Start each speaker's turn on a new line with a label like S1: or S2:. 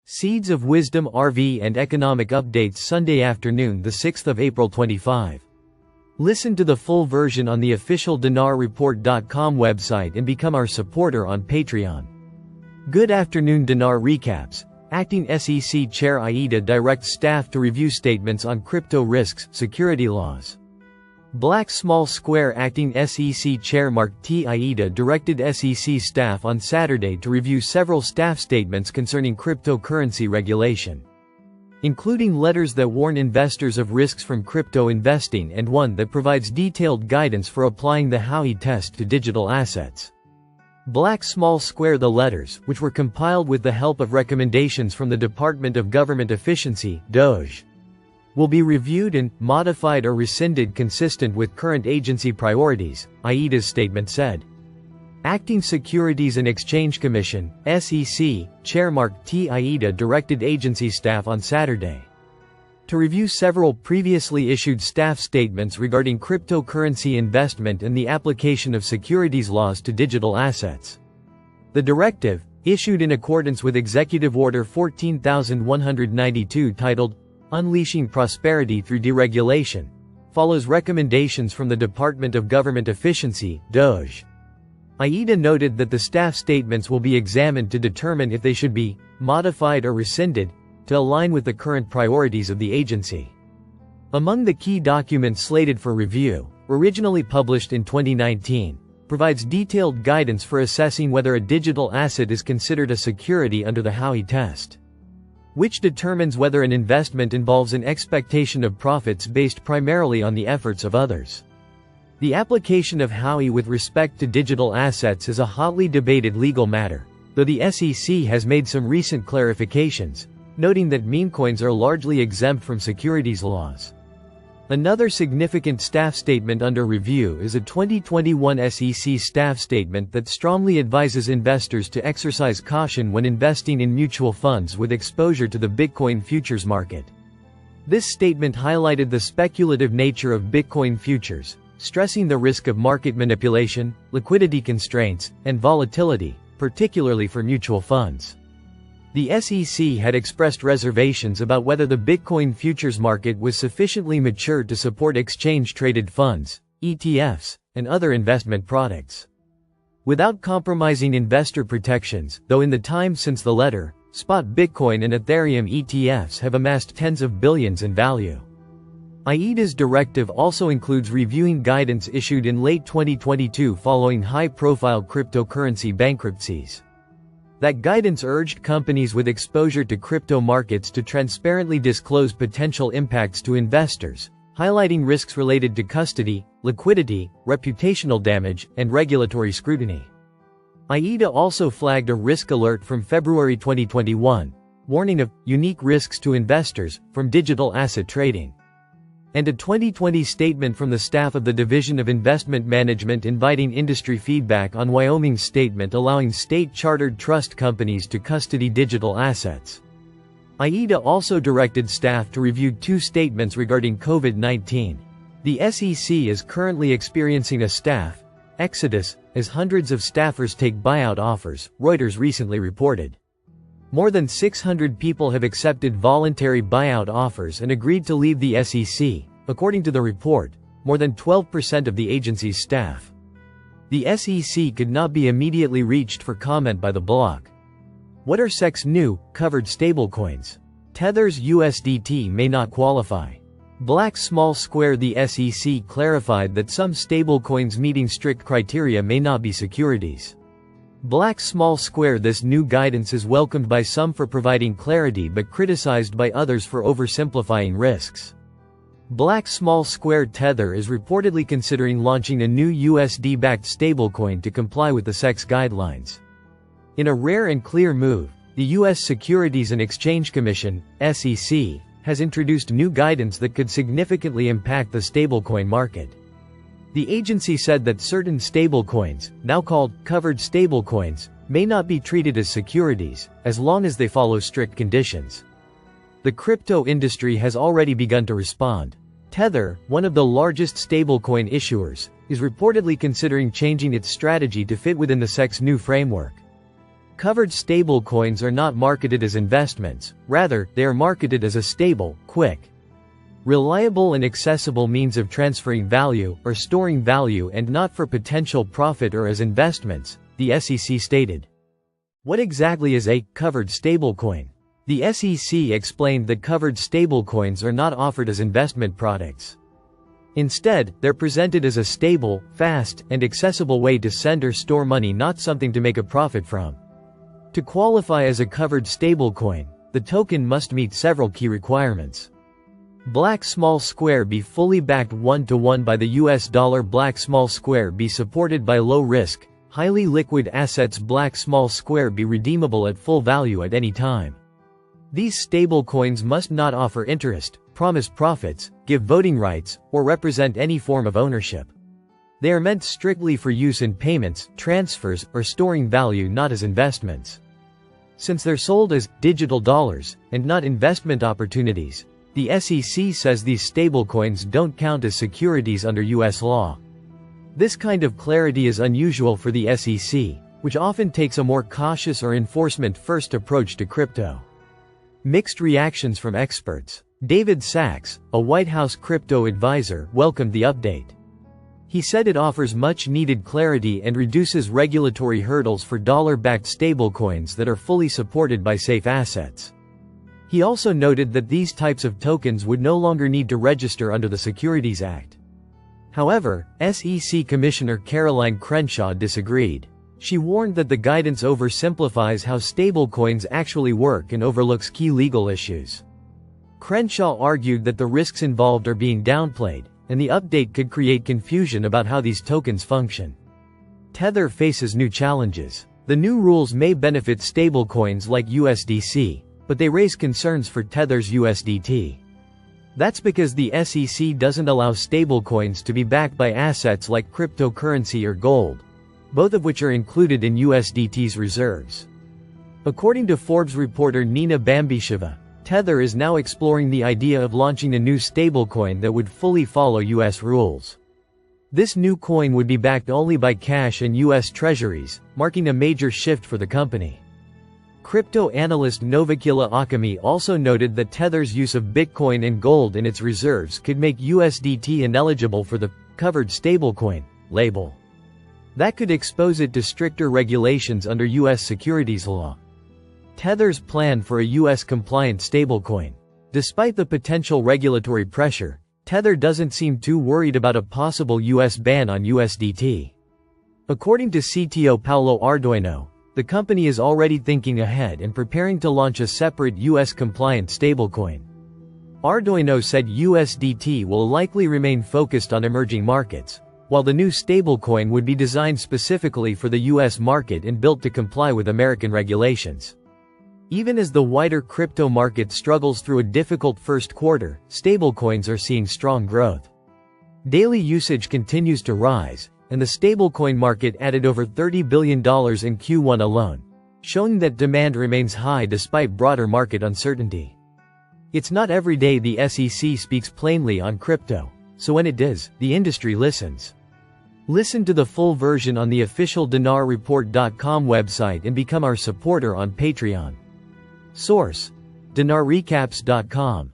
S1: Seeds of Wisdom RV and Economic Updates Sunday afternoon, the 6th of April 25. Listen to the full version on the official dinarreport.com website and become our supporter on Patreon. Good afternoon. Dinar recaps. Acting SEC Chair Aida directs staff to review statements on crypto risks, security laws. Black Small Square. Acting SEC Chair Mark T. Aida directed SEC staff on Saturday to review several staff statements concerning cryptocurrency regulation, including letters that warn investors of risks from crypto investing and one that provides detailed guidance for applying the Howey test to digital assets. Black Small Square. The letters, which were compiled with the help of recommendations from the Department of Government Efficiency (DOGE), will be reviewed and modified or rescinded consistent with current agency priorities, Aida's statement said. Acting Securities and Exchange Commission (SEC) Chair Mark T. Aida directed agency staff on Saturday to review several previously issued staff statements regarding cryptocurrency investment and the application of securities laws to digital assets. The directive, issued in accordance with Executive Order 14,192 titled Unleashing Prosperity Through Deregulation, follows recommendations from the Department of Government Efficiency (DOGE). Aida noted that the staff statements will be examined to determine if they should be modified or rescinded to align with the current priorities of the agency. Among the key documents slated for review, originally published in 2019, provides detailed guidance for assessing whether a digital asset is considered a security under the Howey test, which determines whether an investment involves an expectation of profits based primarily on the efforts of others. The application of Howey with respect to digital assets is a hotly debated legal matter, though the SEC has made some recent clarifications, noting that meme coins are largely exempt from securities laws. Another significant staff statement under review is a 2021 SEC staff statement that strongly advises investors to exercise caution when investing in mutual funds with exposure to the Bitcoin futures market. This statement highlighted the speculative nature of Bitcoin futures, stressing the risk of market manipulation, liquidity constraints, and volatility, particularly for mutual funds. The SEC had expressed reservations about whether the Bitcoin futures market was sufficiently mature to support exchange-traded funds, ETFs, and other investment products, without compromising investor protections, though in the time since the letter, spot Bitcoin and Ethereum ETFs have amassed tens of billions in value. Aida's directive also includes reviewing guidance issued in late 2022 following high-profile cryptocurrency bankruptcies. That guidance urged companies with exposure to crypto markets to transparently disclose potential impacts to investors, highlighting risks related to custody, liquidity, reputational damage, and regulatory scrutiny. Aida also flagged a risk alert from February 2021, warning of unique risks to investors from digital asset trading, and a 2020 statement from the staff of the Division of Investment Management inviting industry feedback on Wyoming's statement allowing state-chartered trust companies to custody digital assets. Aida also directed staff to review two statements regarding COVID-19. The SEC is currently experiencing a staff exodus as hundreds of staffers take buyout offers, Reuters recently reported. More than 600 people have accepted voluntary buyout offers and agreed to leave the SEC, according to the report, more than 12% of the agency's staff. The SEC could not be immediately reached for comment by the bloc. What are SEC's new, covered stablecoins? Tether's USDT may not qualify. Black Small Square. The SEC clarified that some stablecoins meeting strict criteria may not be securities. Black Small Square. This new guidance is welcomed by some for providing clarity but criticized by others for oversimplifying risks. Black Small Square. Tether is reportedly considering launching a new USD-backed stablecoin to comply with the SEC's guidelines. In a rare and clear move, the U.S. Securities and Exchange Commission (SEC) has introduced new guidance that could significantly impact the stablecoin market. The agency said that certain stablecoins, now called covered stablecoins, may not be treated as securities, as long as they follow strict conditions. The crypto industry has already begun to respond. Tether, one of the largest stablecoin issuers, is reportedly considering changing its strategy to fit within the SEC's new framework. Covered stablecoins are not marketed as investments, rather, they are marketed as a stable, quick, reliable and accessible means of transferring value or storing value and not for potential profit or as investments, the SEC stated. What exactly is a covered stablecoin? The SEC explained that covered stablecoins are not offered as investment products. Instead, they're presented as a stable, fast, and accessible way to send or store money, not something to make a profit from. To qualify as a covered stablecoin, the token must meet several key requirements. Black small square be fully backed 1-to-1 by the US dollar. Black small square be supported by low risk, highly liquid assets. Black small square be redeemable at full value at any time. These stablecoins must not offer interest, promise profits, give voting rights, or represent any form of ownership. They are meant strictly for use in payments, transfers, or storing value, not as investments. Since they're sold as digital dollars and not investment opportunities, the SEC says these stablecoins don't count as securities under US law. This kind of clarity is unusual for the SEC, which often takes a more cautious or enforcement-first approach to crypto. Mixed reactions from experts. David Sachs, a White House crypto advisor, welcomed the update. He said it offers much-needed clarity and reduces regulatory hurdles for dollar-backed stablecoins that are fully supported by safe assets. He also noted that these types of tokens would no longer need to register under the Securities Act. However, SEC Commissioner Caroline Crenshaw disagreed. She warned that the guidance oversimplifies how stablecoins actually work and overlooks key legal issues. Crenshaw argued that the risks involved are being downplayed, and the update could create confusion about how these tokens function. Tether faces new challenges. The new rules may benefit stablecoins like USDC, but they raise concerns for Tether's USDT. That's because the SEC doesn't allow stablecoins to be backed by assets like cryptocurrency or gold, both of which are included in USDT's reserves. According to Forbes reporter Nina Bambisheva, Tether is now exploring the idea of launching a new stablecoin that would fully follow US rules. This new coin would be backed only by cash and US treasuries, marking a major shift for the company. Crypto analyst Novikila Akami also noted that Tether's use of Bitcoin and gold in its reserves could make USDT ineligible for the covered stablecoin label. That could expose it to stricter regulations under US securities law. Tether's plan for a US-compliant stablecoin. Despite the potential regulatory pressure, Tether doesn't seem too worried about a possible US ban on USDT. According to CTO Paulo Arduino, the company is already thinking ahead and preparing to launch a separate US-compliant stablecoin. Arduino said USDT will likely remain focused on emerging markets, while the new stablecoin would be designed specifically for the US market and built to comply with American regulations. Even as the wider crypto market struggles through a difficult first quarter, stablecoins are seeing strong growth. Daily usage continues to rise, and the stablecoin market added over $30 billion in Q1 alone, showing that demand remains high despite broader market uncertainty. It's not every day the SEC speaks plainly on crypto, so when it does, the industry listens. Listen to the full version on the official dinarreport.com website and become our supporter on Patreon. Source: dinarrecaps.com